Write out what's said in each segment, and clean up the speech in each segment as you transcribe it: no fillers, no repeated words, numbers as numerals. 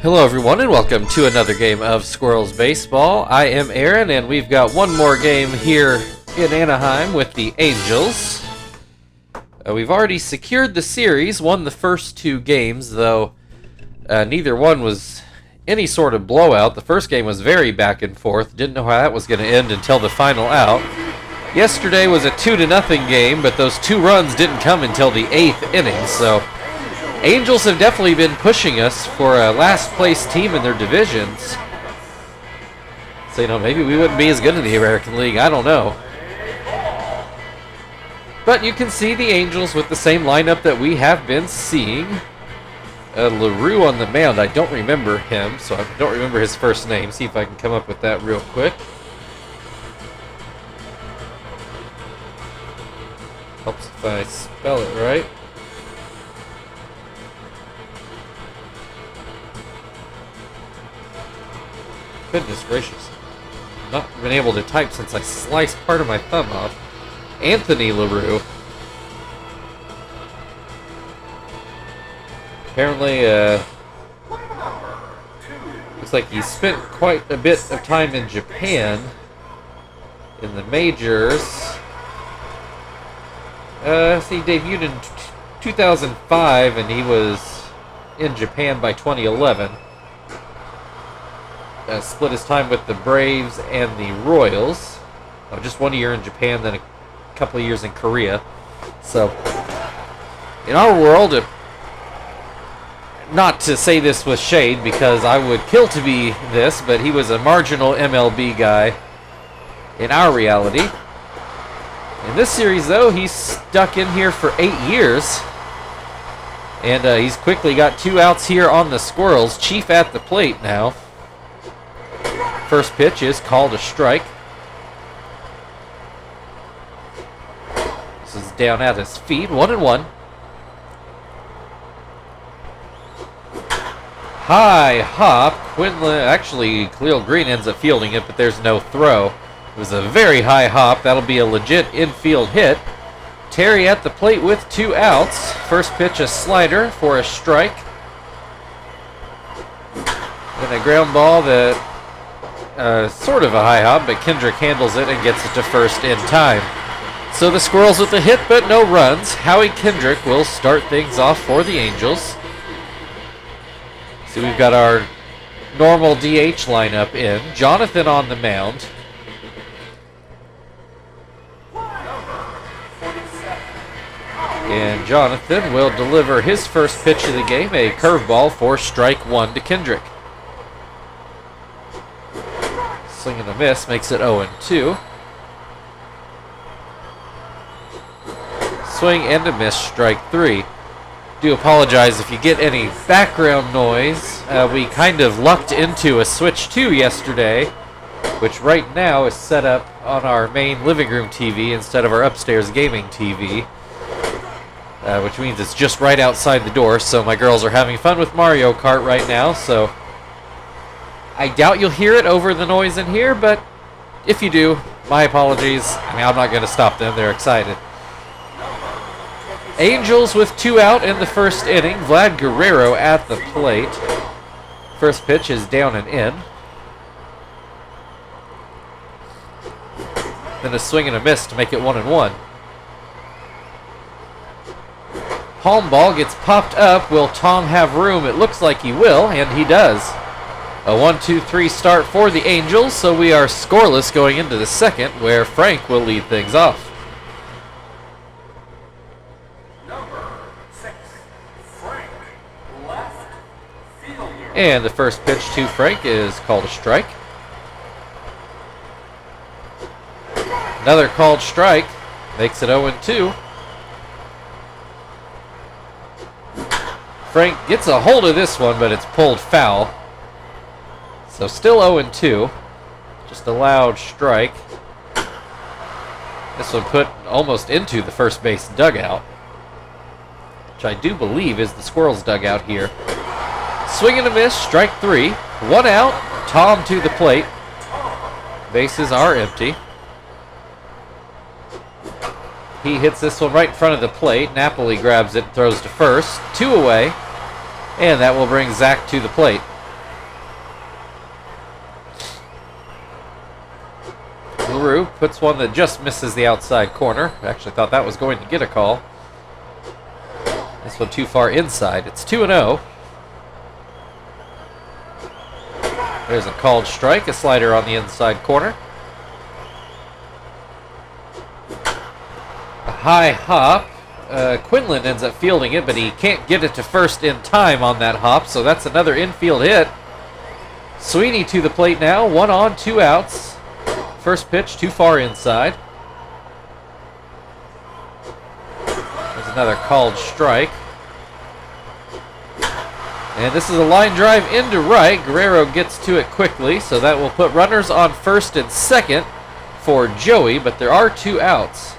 Hello everyone and welcome to another game of Squirrels Baseball. I am Aaron and we've got one more game here in Anaheim with the Angels. We've already secured the series, won the first two games, though neither one was any sort of blowout. The first game was very back and forth, didn't know how that was going to end until the final out. Yesterday was a 2-0 game, but those two runs didn't come until the 8th inning, so Angels have definitely been pushing us for a last place team in their divisions. So, maybe we wouldn't be as good in the American League. I don't know. But you can see the Angels with the same lineup that we have been seeing. LaRue on the mound. I don't remember him, so I don't remember his first name. See if I can come up with that real quick. Helps if I spell it right. Goodness gracious. Not been able to type since I sliced part of my thumb off. Anthony LaRue. Apparently, looks like he spent quite a bit of time in Japan in the majors. He debuted in 2005 and he was in Japan by 2011. Split his time with the Braves and the Royals. Just 1 year in Japan, then a couple of years in Korea. So, in our world, not to say this with shade, because I would kill to be this, but he was a marginal MLB guy in our reality. In this series, though, he's stuck in here for 8 years. And he's quickly got 2 outs here on the Squirrels. Chief at the plate now. First pitch is called a strike. This is down at his feet, 1-1. High hop. Quinlan, actually, Khalil Green ends up fielding it, but there's no throw. It was a very high hop. That'll be a legit infield hit. Terry at the plate with 2 outs. First pitch, a slider for a strike. And a ground ball that sort of a high hop, but Kendrick handles it and gets it to first in time. So the Squirrels with a hit, but no runs. Howie Kendrick will start things off for the Angels. So we've got our normal DH lineup in. Jonathan on the mound. And Jonathan will deliver his first pitch of the game, a curveball for strike 1 to Kendrick. Swing and a miss makes it 0-2. Swing and a miss, strike 3. Do apologize if you get any background noise. We kind of lucked into a Switch 2 yesterday, which right now is set up on our main living room TV instead of our upstairs gaming TV, which means it's just right outside the door. So my girls are having fun with Mario Kart right now, so I doubt you'll hear it over the noise in here, but if you do, my apologies. I'm not going to stop them. They're excited. Angels with 2 out in the first inning. Vlad Guerrero at the plate. First pitch is down and in. Then a swing and a miss to make it 1-1. Palm ball gets popped up. Will Tom have room? It looks like he will, and he does. A 1-2-3 start for the Angels, so we are scoreless going into the second, where Frank will lead things off. Number 6, Frank, left fielder. And the first pitch to Frank is called a strike. Another called strike makes it 0-2. Frank gets a hold of this one, but it's pulled foul. So still 0-2. Just a loud strike. This one put almost into the first base dugout, which I do believe is the Squirrels dugout here. Swing and a miss, strike 3. 1 out, Tom to the plate. Bases are empty. He hits this one right in front of the plate. Napoli grabs it, throws to first. 2 away. And that will bring Zach to the plate. through, puts one that just misses the outside corner. Actually thought that was going to get a call. This one too far inside. It's 2-0. There's a called strike, a slider on the inside corner. A high hop. Quinlan ends up fielding it, but he can't get it to first in time on that hop, so that's another infield hit. Sweeney to the plate now, 1 on, 2 outs. First pitch too far inside. There's another called strike. And this is a line drive into right. Guerrero gets to it quickly, so that will put runners on first and second for Joey, but there are 2 outs.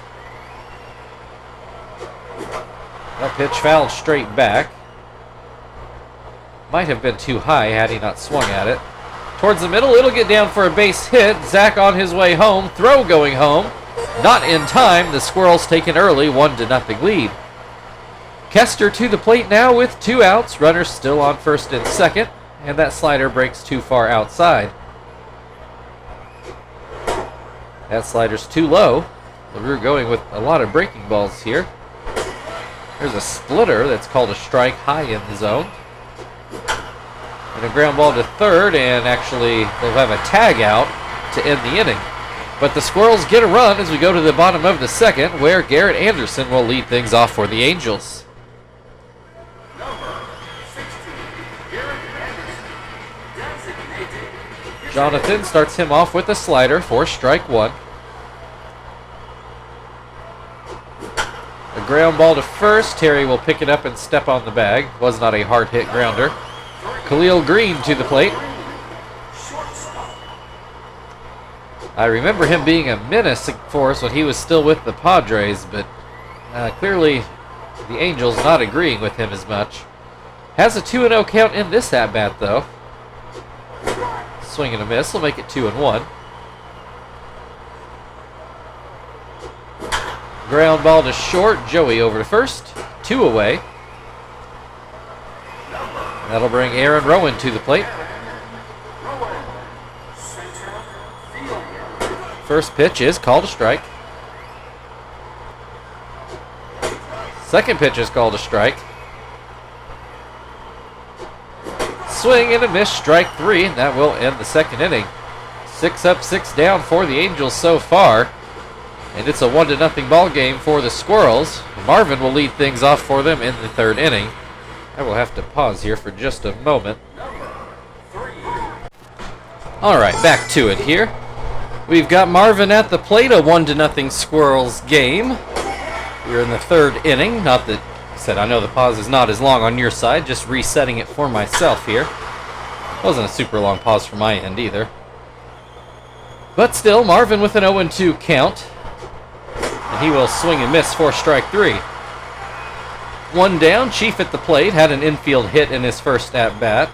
That pitch fouled straight back. Might have been too high had he not swung at it. Towards the middle, it'll get down for a base hit. Zach on his way home. Throw going home. Not in time. The Squirrels take an early 1-0 lead. Kester to the plate now with 2 outs. Runners still on first and second. And that slider breaks too far outside. That slider's too low. LaRue going with a lot of breaking balls here. There's a splitter that's called a strike high in the zone. And a ground ball to third, and actually they'll have a tag out to end the inning. But the Squirrels get a run as we go to the bottom of the second, where Garrett Anderson will lead things off for the Angels. Number 16, Garrett Anderson, designated. Jonathan starts him off with a slider for strike 1. A ground ball to first. Terry will pick it up and step on the bag. Was not a hard hit grounder. Khalil Green to the plate. I remember him being a menace for us when he was still with the Padres, but clearly the Angels not agreeing with him as much. Has a 2-0 count in this at-bat, though. Swing and a miss will make it 2-1. Ground ball to short. Joey over to first. 2 away. That'll bring Aaron Rowan to the plate. First pitch is called a strike. Second pitch is called a strike. Swing and a miss, strike 3, and that will end the second inning. 6 up, 6 down for the Angels so far. And it's a 1-0 ball game for the Squirrels. Marvin will lead things off for them in the third inning. I will have to pause here for just a moment. All right, back to it here. We've got Marvin at the plate, a 1-0 Squirrels game. We're in the third inning. Not that, I know the pause is not as long on your side, just resetting it for myself here. Wasn't a super long pause from my end either. But still, Marvin with an 0-2 count. And he will swing and miss for strike 3. 1 down, Chief at the plate, had an infield hit in his first at-bat.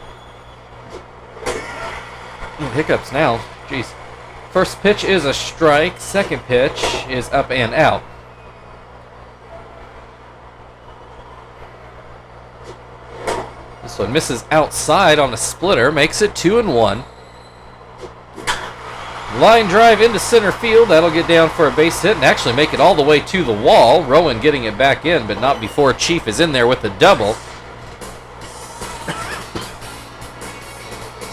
Hiccups now, jeez. First pitch is a strike, second pitch is up and out. This one misses outside on a splitter, makes it 2-1. Line drive into center field. That'll get down for a base hit and actually make it all the way to the wall. Rowan getting it back in, but not before Chief is in there with a double.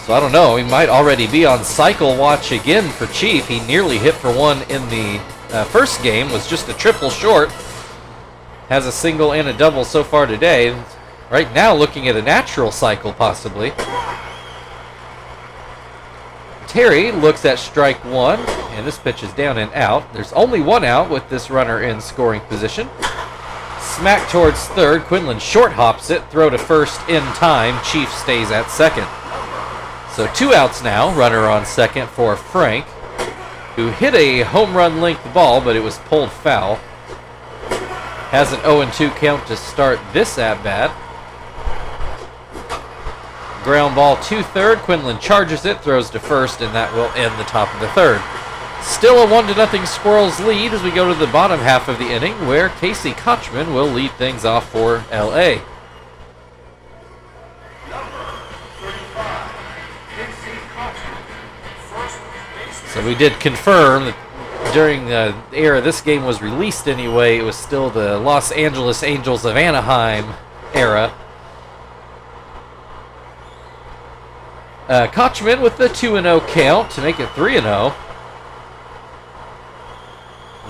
So I don't know. He might already be on cycle watch again for Chief. He nearly hit for 1 in the first game. Was just a triple short. Has a single and a double so far today. Right now looking at a natural cycle possibly. Terry looks at strike 1, and this pitch is down and out. There's only 1 out with this runner in scoring position. Smack towards third. Quinlan short hops it. Throw to first in time. Chief stays at second. So 2 outs now. Runner on second for Frank, who hit a home run length ball, but it was pulled foul. Has an 0-2 count to start this at-bat. Ground ball to third. Quinlan charges it, throws to first, and that will end the top of the third. Still a 1-0 Squirrels lead as we go to the bottom half of the inning, where Casey Kochman will lead things off for LA. So we did confirm that during the era this game was released anyway, it was still the Los Angeles Angels of Anaheim era. Kochman with the 2-0 count to make it 3-0.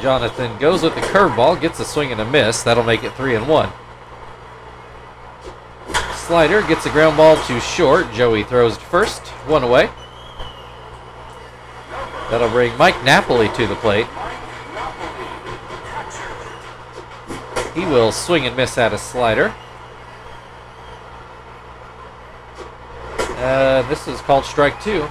Jonathan goes with the curveball, gets a swing and a miss. That'll make it 3-1. Slider gets a ground ball to short. Joey throws to first. One away. That'll bring Mike Napoli to the plate. He will swing and miss at a slider. This is called strike 2.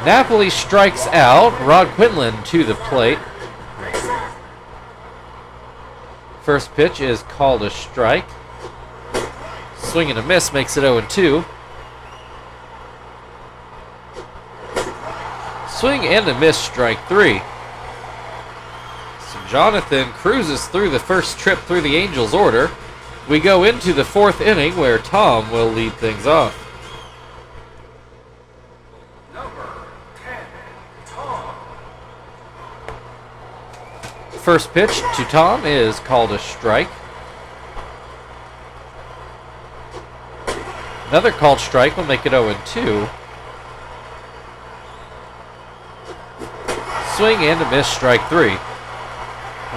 Napoli strikes out. Rod Quinlan to the plate. First pitch is called a strike. Swing and a miss makes it 0-2. Swing and a miss, strike 3. So Jonathan cruises through the first trip through the Angels order. We go into the 4th inning where Tom will lead things off. First pitch to Tom is called a strike. Another called strike will make it 0-2. Swing and a miss, strike 3.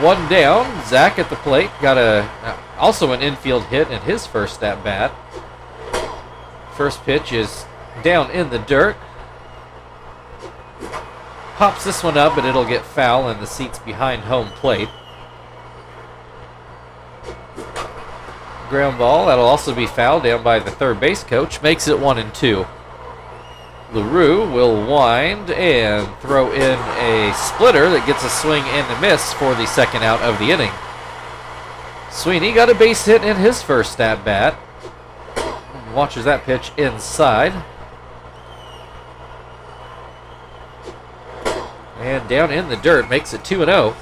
One down. Zach at the plate got also an infield hit in his first at bat. First pitch is down in the dirt. Pops this one up, but it'll get foul in the seats behind home plate. Ground ball, that'll also be fouled down by the third base coach. Makes it 1-2. LaRue will wind and throw in a splitter that gets a swing and a miss for the second out of the inning. Sweeney got a base hit in his first at bat. Watches that pitch inside. And down in the dirt, makes it 2-0.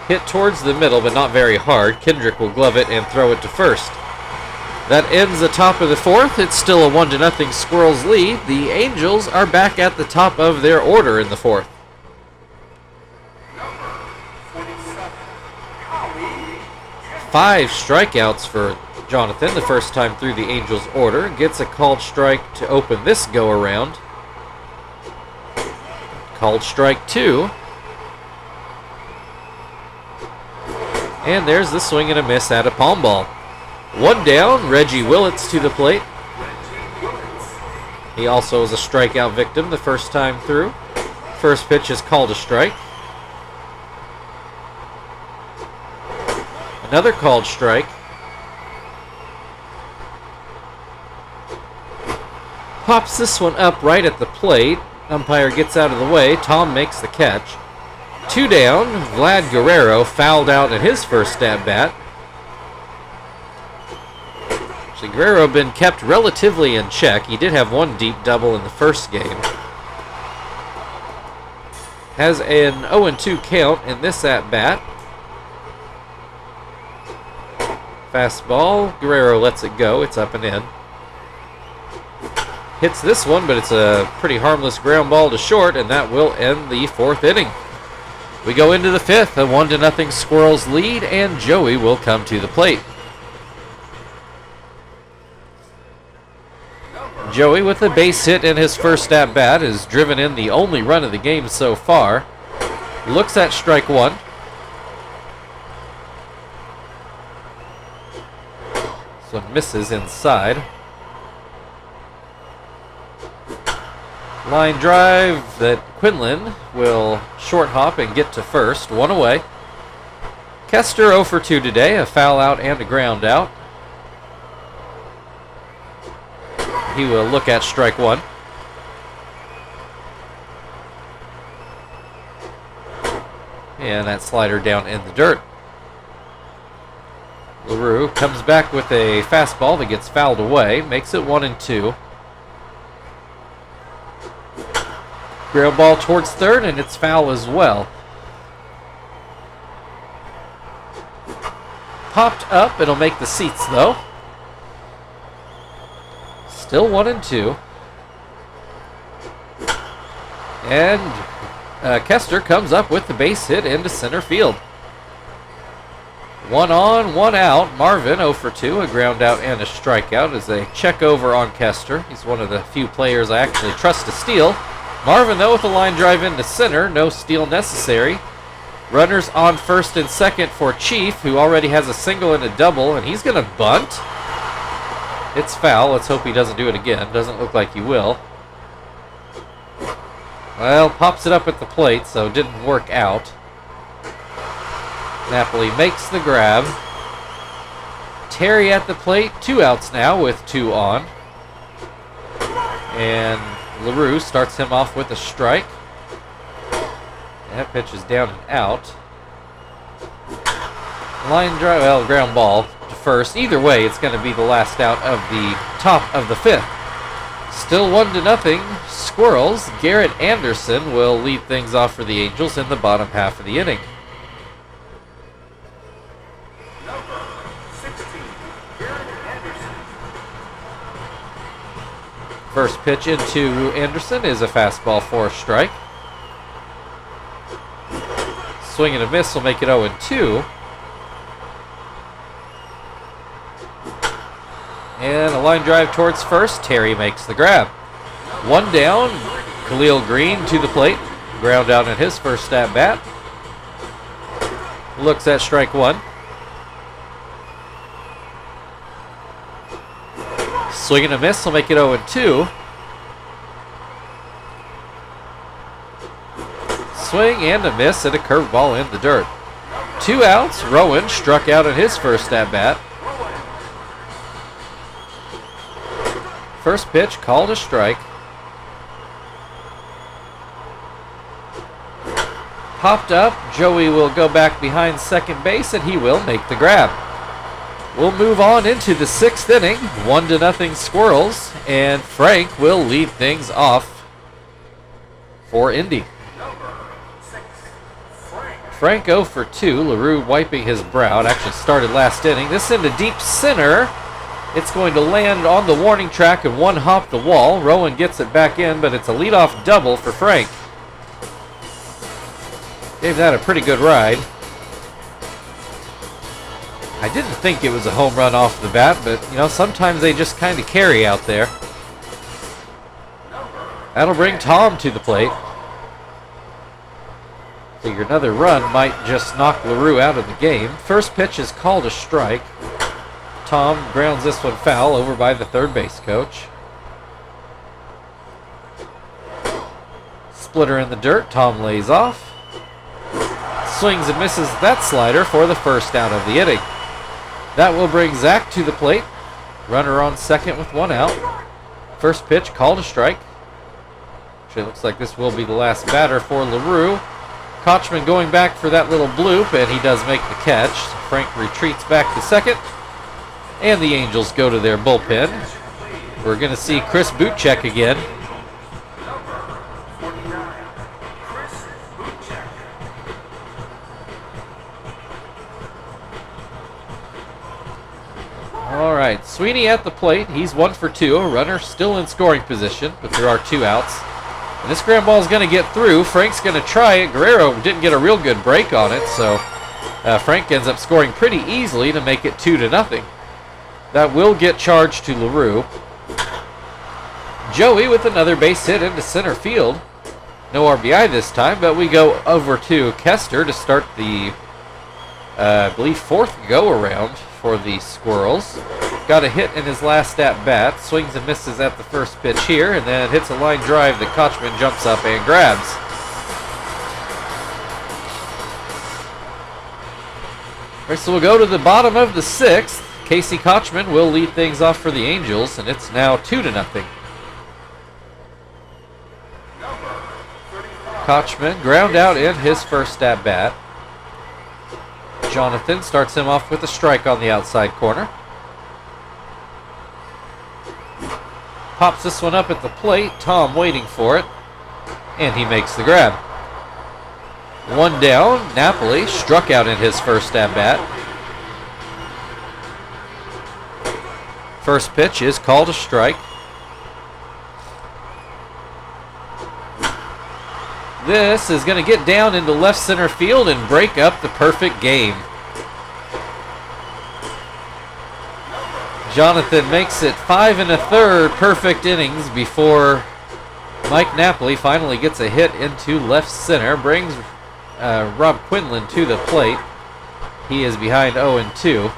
Hit towards the middle, but not very hard. Kendrick will glove it and throw it to first. That ends the top of the 4th. It's still a 1-0 Squirrels lead. The Angels are back at the top of their order in the 4th. 5 strikeouts for Jonathan the first time through the Angels order. Gets a called strike to open this go-around. Called strike 2. And there's the swing and a miss at a palm ball. One down, Reggie Willits to the plate. He also was a strikeout victim the first time through. First pitch is called a strike. Another called strike. Pops this one up right at the plate. Umpire gets out of the way. Tom makes the catch. 2 down. Vlad Guerrero fouled out in his first at-bat. Actually, Guerrero been kept relatively in check. He did have one deep double in the first game. Has an 0-2 count in this at-bat. Fastball. Guerrero lets it go. It's up and in. Hits this one, but it's a pretty harmless ground ball to short, and that will end the 4th inning. We go into the 5th, a 1-0 Squirrels lead, and Joey will come to the plate. Joey, with a base hit in his first at-bat, has driven in the only run of the game so far. Looks at strike 1. This one misses inside. Line drive that Quinlan will short hop and get to first. One away. Kester 0 for 2 today. A foul out and a ground out. He will look at strike 1. And that slider down in the dirt. LaRue comes back with a fastball that gets fouled away. Makes it 1-2. Ground ball towards third, and it's foul as well. popped up. It'll make the seats, though. Still 1-2. And Kester comes up with the base hit into center field. 1 on, 1 out. Marvin 0 for 2, a ground out and a strikeout as they check over on Kester. He's one of the few players I actually trust to steal. Marvin, though, with a line drive into center. No steal necessary. Runners on first and second for Chief, who already has a single and a double, and he's going to bunt. It's foul. Let's hope he doesn't do it again. Doesn't look like he will. Well, pops it up at the plate, so it didn't work out. Napoli makes the grab. Terry at the plate. 2 outs now with 2 on. And LaRue starts him off with a strike. That pitch is down and out. Line drive, well, ground ball to first. Either way, it's going to be the last out of the top of the 5th. Still 1-0. Squirrels. Garrett Anderson will lead things off for the Angels in the bottom half of the inning. Number 16, Garrett Anderson. First pitch into Anderson is a fastball for a strike. Swing and a miss will make it 0-2. And a line drive towards first. Terry makes the grab. 1 down. Khalil Green to the plate. Ground out in his first at bat. Looks at strike 1. Swing and a miss will make it 0-2. Swing and a miss and a curveball in the dirt. 2 outs. Rowan struck out in his first at bat. First pitch called a strike. Popped up. Joey will go back behind second base and he will make the grab. We'll move on into the 6th inning. 1-0 Squirrels, and Frank will lead things off for Indy. Frank 0 for 2. LaRue wiping his brow. It actually started last inning. This into deep center. It's going to land on the warning track and 1 hop the wall. Rowan gets it back in, but it's a leadoff double for Frank. Gave that a pretty good ride. I didn't think it was a home run off the bat, but, you know, sometimes they just kind of carry out there. That'll bring Tom to the plate. Figure another run might just knock LaRue out of the game. First pitch is called a strike. Tom grounds this one foul over by the third base coach. Splitter in the dirt. Tom lays off. Swings and misses that slider for the first out of the inning. That will bring Zach to the plate. Runner on second with 1 out. First pitch called a strike. Actually, looks like this will be the last batter for LaRue. Kochman going back for that little bloop, and he does make the catch. Frank retreats back to second, and the Angels go to their bullpen. We're going to see Chris Butchek again. All right, Sweeney at the plate. He's 1 for 2. A runner still in scoring position, but there are 2 outs. And this ground ball is going to get through. Frank's going to try it. Guerrero didn't get a real good break on it, so Frank ends up scoring pretty easily to make it 2-0. That will get charged to LaRue. Joey with another base hit into center field. No RBI this time, but we go over to Kester to start the, I believe, 4th go-around for the Squirrels. Got a hit in his last at-bat. Swings and misses at the first pitch here, and then hits a line drive that Kochman jumps up and grabs. All right, so we'll go to the bottom of the 6th. Casey Kochman will lead things off for the Angels, and it's now 2-0. Kochman ground out in his first at-bat. Jonathan starts him off with a strike on the outside corner. Pops this one up at the plate. Tom waiting for it, and he makes the grab. 1 down. Napoli struck out in his first at-bat. First pitch is called a strike. This is going to get down into left center field and break up the perfect game. Jonathan makes it 5 1/3 perfect innings before Mike Napoli finally gets a hit into left center, brings Rob Quinlan to the plate. He is behind 0-2.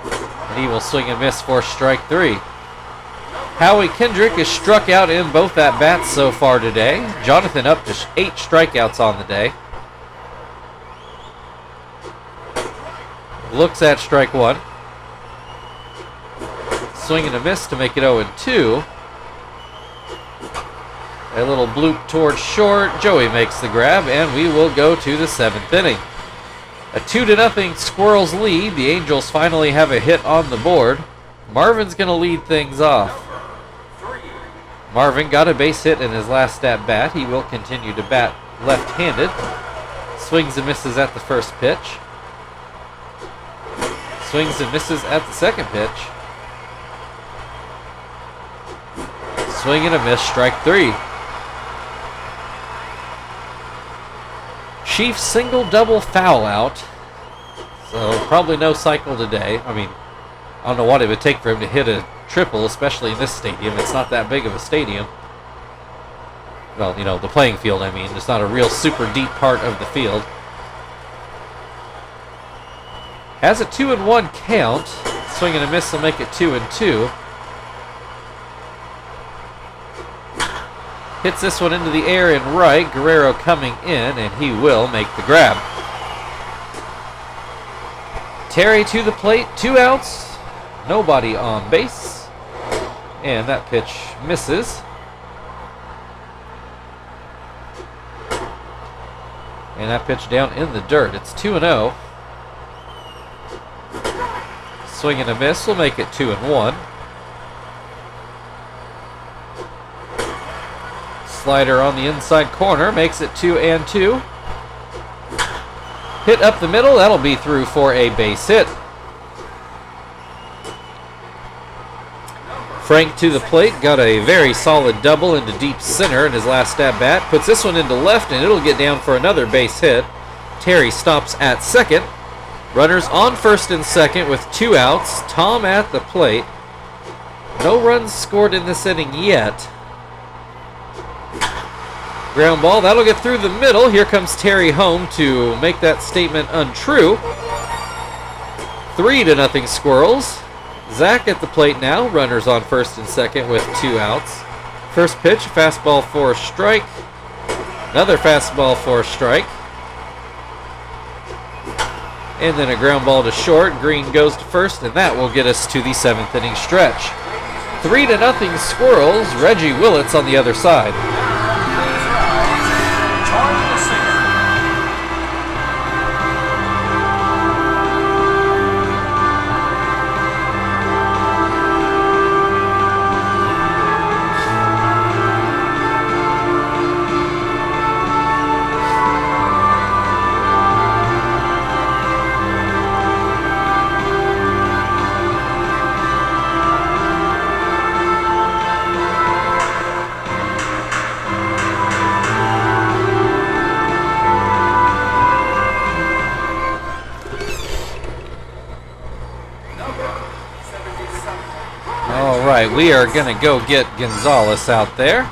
And he will swing and miss for strike 3. Howie Kendrick is struck out in both at-bats so far today. Jonathan up to 8 strikeouts on the day. Looks at strike 1. Swing and a miss to make it 0-2. A little bloop towards short. Joey makes the grab, and we will go to the 7th inning. A 2-0 Squirrels lead. The Angels finally have a hit on the board. Marvin's going to lead things off. Marvin got a base hit in his last at-bat. He will continue to bat left-handed. Swings and misses at the first pitch. Swings and misses at the second pitch. Swing and a miss, strike 3. Chiefs single, double, foul out. So probably no cycle today. I mean, I don't know what it would take for him to hit a triple, especially in this stadium. It's not that big of a stadium. Well, you know, the playing field, I mean. It's not a real super deep part of the field. Has a 2-1 count. Swing and a miss will make it 2-2. Hits this one into the air and right. Guerrero coming in, and he will make the grab. Terry to the plate, 2 outs. Nobody on base. And that pitch misses. And that pitch down in the dirt. It's 2-0. Swing and a miss will make it 2-1. Slider on the inside corner makes it 2-2. Hit up the middle. That'll be through for a base hit. Frank to the plate, got a very solid double into deep center in his last at-bat. Puts this one into left, and it'll get down for another base hit. Terry stops at second. Runners on first and second with 2 outs. Tom at the plate. No runs scored in this inning yet. Ground ball, that'll get through the middle. Here comes Terry home to make that statement untrue. 3-0 Squirrels. Zach at the plate now. Runners on first and second with 2 outs. First pitch, fastball for a strike. Another fastball for a strike. And then a ground ball to short. Green goes to first, and that will get us to the 7th inning stretch. 3-0 Squirrels. Reggie Willits on the other side. We are going to go get Gonzalez out there.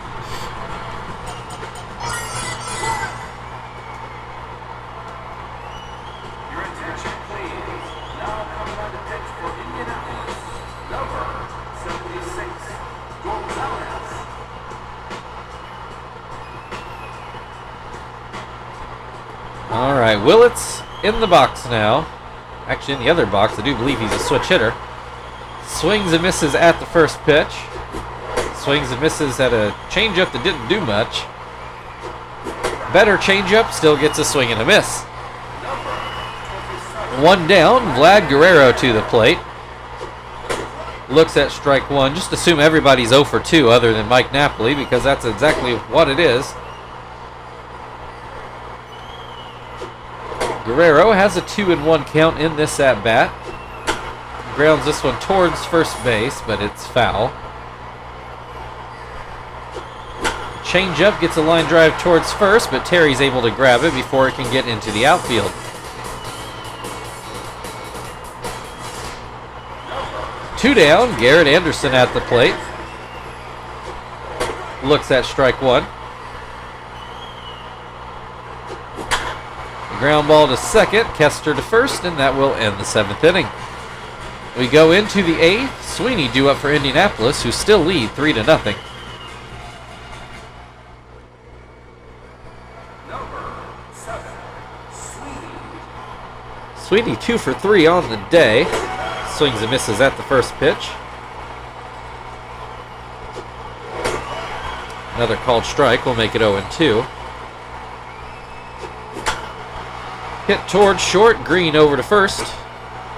Your attention, please. Now coming on the pitch for Indianapolis, number 76, Gonzalez. All right, Willits in the box now. Actually, in the other box, I do believe he's a switch hitter. Swings and misses at the first pitch. Swings and misses at a changeup that didn't do much. Better changeup, still gets a swing and a miss. 1 down, Vlad Guerrero to the plate. Looks at strike 1. Just assume everybody's 0 for 2 other than Mike Napoli, because that's exactly what it is. Guerrero has a 2-1 count in this at-bat. Grounds this one towards first base, but it's foul. Changeup gets a line drive towards first, but Terry's able to grab it before it can get into the outfield. 2 down, Garrett Anderson at the plate. Looks at strike one. The ground ball to second, Kester to first, and that will end the 7th inning. We go into the 8th. Sweeney due up for Indianapolis, who still lead 3-0. Number 7, Sweeney. Sweeney 2 for 3 on the day. Swings and misses at the first pitch. Another called strike will make it 0-2. Hit towards short, Green over to first.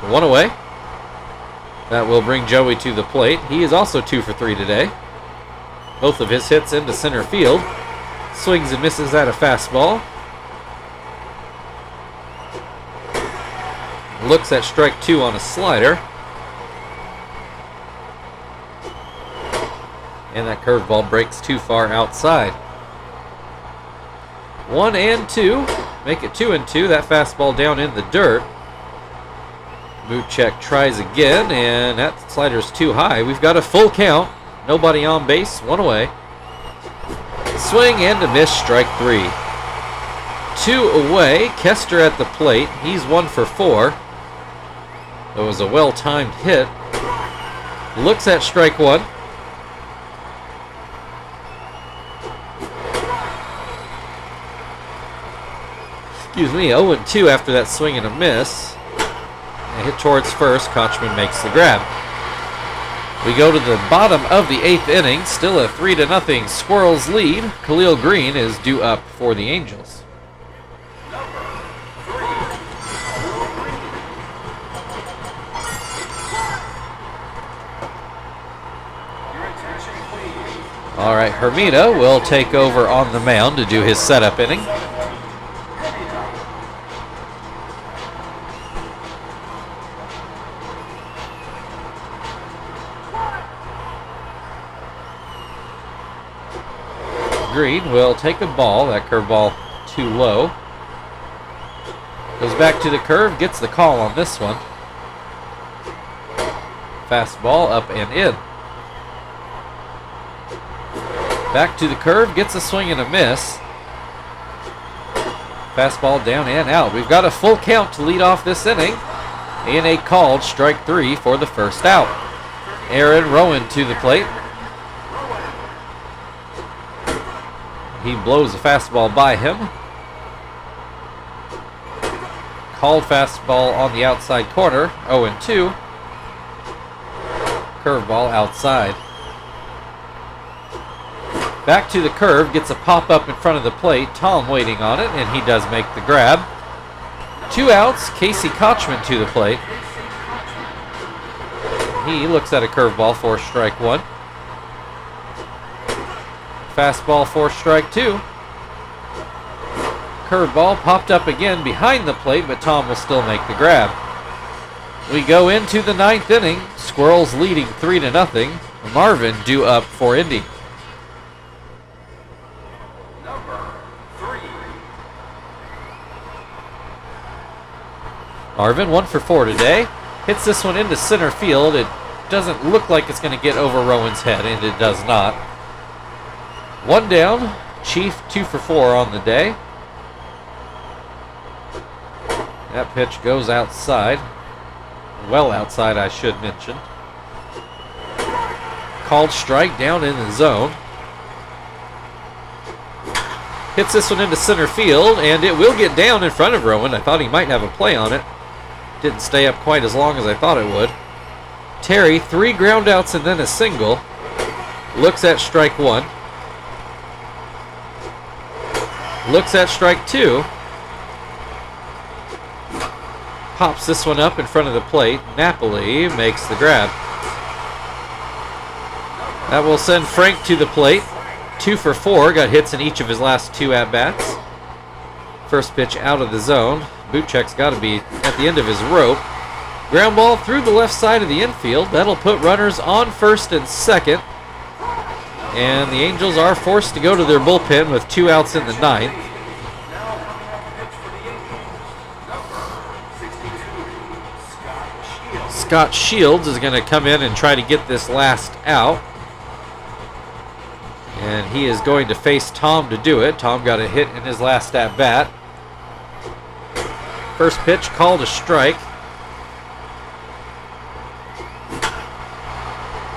1 away. That will bring Joey to the plate. He is also 2 for 3 today. Both of his hits into center field. Swings and misses at a fastball. Looks at strike 2 on a slider. And that curveball breaks too far outside. 1-2. Make it 2-2. That fastball down in the dirt. Bootcheck tries again, and that slider's too high. We've got a full count. Nobody on base. 1 away. Swing and a miss. Strike 3. 2 away. Kester at the plate. He's 1 for 4. It was a well-timed hit. Looks at strike 1. Excuse me, 0-2 after that swing and a miss. A hit towards first. Kochman makes the grab. We go to the bottom of the 8th inning. Still a 3-0 Squirrels lead. Khalil Green is due up for the Angels. All right, Hermida will take over on the mound to do his setup inning. Green will take a ball. That curveball too low. Goes back to the curve, gets the call on this one. Fastball up and in. Back to the curve, gets a swing and a miss. Fastball down and out. We've got a full count to lead off this inning. And a called strike 3 for the first out. Aaron Rowan to the plate. He blows a fastball by him. Called fastball on the outside corner. 0-2. Curveball outside. Back to the curve, gets a pop-up in front of the plate. Tom waiting on it, and he does make the grab. 2 outs, Casey Kochman to the plate. He looks at a curveball for strike 1. Fastball for strike 2. Curveball popped up again behind the plate, but Tom will still make the grab. We go into the 9th inning. Squirrels leading 3-0. Marvin due up for Indy. Marvin 1 for 4 today. Hits this one into center field. It doesn't look like it's going to get over Rowan's head, and it does not. 1 down. Chief 2 for 4 on the day. That pitch goes outside. Well outside, I should mention. Called strike down in the zone. Hits this one into center field, and it will get down in front of Rowan. I thought he might have a play on it. Didn't stay up quite as long as I thought it would. Terry, 3 ground outs and then a single. Looks at strike 1. Looks at strike 2. Pops this one up in front of the plate. Napoli makes the grab. That will send Frank to the plate. 2 for 4. Got hits in each of his last 2 at-bats. First pitch out of the zone. Bootcheck's got to be at the end of his rope. Ground ball through the left side of the infield. That'll put runners on first and second. And the Angels are forced to go to their bullpen with 2 outs in the ninth. Now coming up to pitch for the Angels, number 62, Scott Shields. Scott Shields is going to come in and try to get this last out. And he is going to face Tom to do it. Tom got a hit in his last at-bat. First pitch called a strike.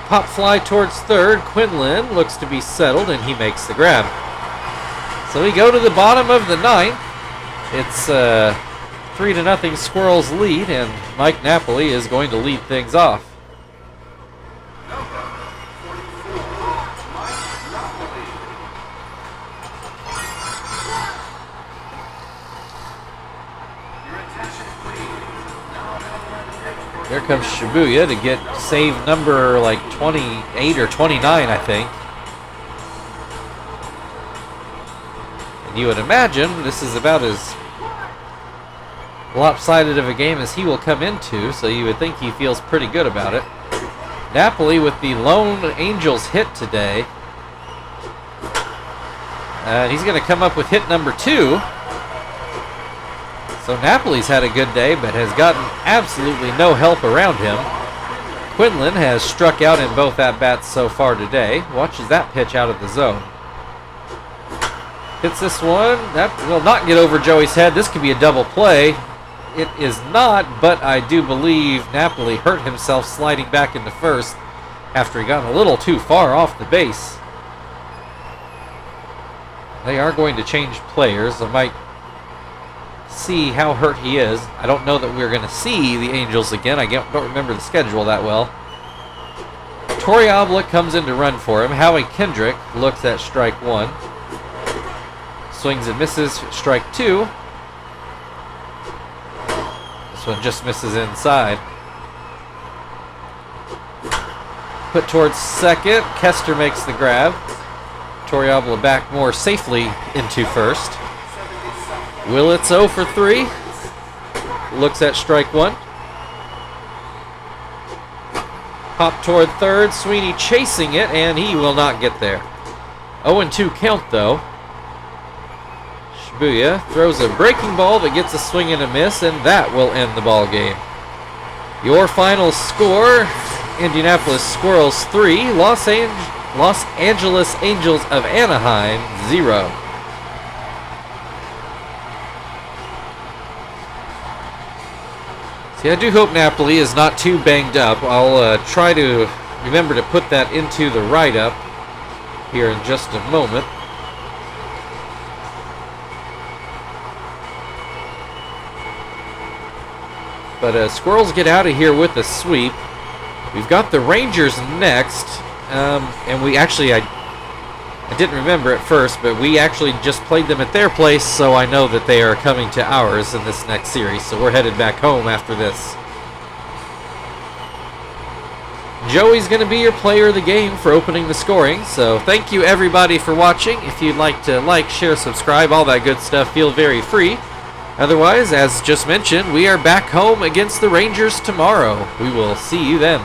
Pop fly towards third. Quinlan looks to be settled, and he makes the grab. So we go to the bottom of the ninth. It's 3-0 Squirrels lead, and Mike Napoli is going to lead things off. Here comes Shibuya to get save number like 28 or 29, I think. And you would imagine this is about as lopsided of a game as he will come into, so you would think he feels pretty good about it. Napoli with the lone Angels hit today. And he's going to come up with hit number 2. So Napoli's had a good day, but has gotten absolutely no help around him. Quinlan has struck out in both at-bats so far today. Watches that pitch out of the zone. Hits this one. That will not get over Joey's head. This could be a double play. It is not, but I do believe Napoli hurt himself sliding back into first after he got a little too far off the base. They are going to change players. I might see how hurt he is. I don't know that we're going to see the Angels again. I don't remember the schedule that well. Torrealba comes in to run for him. Howie Kendrick looks at strike 1. Swings and misses, strike 2. This one just misses inside. Put towards second. Kester makes the grab. Torrealba back more safely into first. Willits 0 for 3. Looks at strike 1. Pop toward third. Sweeney chasing it, and he will not get there. 0-2 count, though. Shibuya throws a breaking ball that gets a swing and a miss, and that will end the ball game. Your final score, Indianapolis Squirrels 3, Los Angeles Angels of Anaheim 0. See, I do hope Napoli is not too banged up. I'll try to remember to put that into the write-up here in just a moment. But Squirrels get out of here with a sweep. We've got the Rangers next. And we actually, I didn't remember at first, but we actually just played them at their place, so I know that they are coming to ours in this next series. So we're headed back home after this. Joey's going to be your player of the game for opening the scoring. So thank you everybody for watching. If you'd like to like, share, subscribe, all that good stuff, feel very free. Otherwise, as just mentioned, we are back home against the Rangers tomorrow. We will see you then.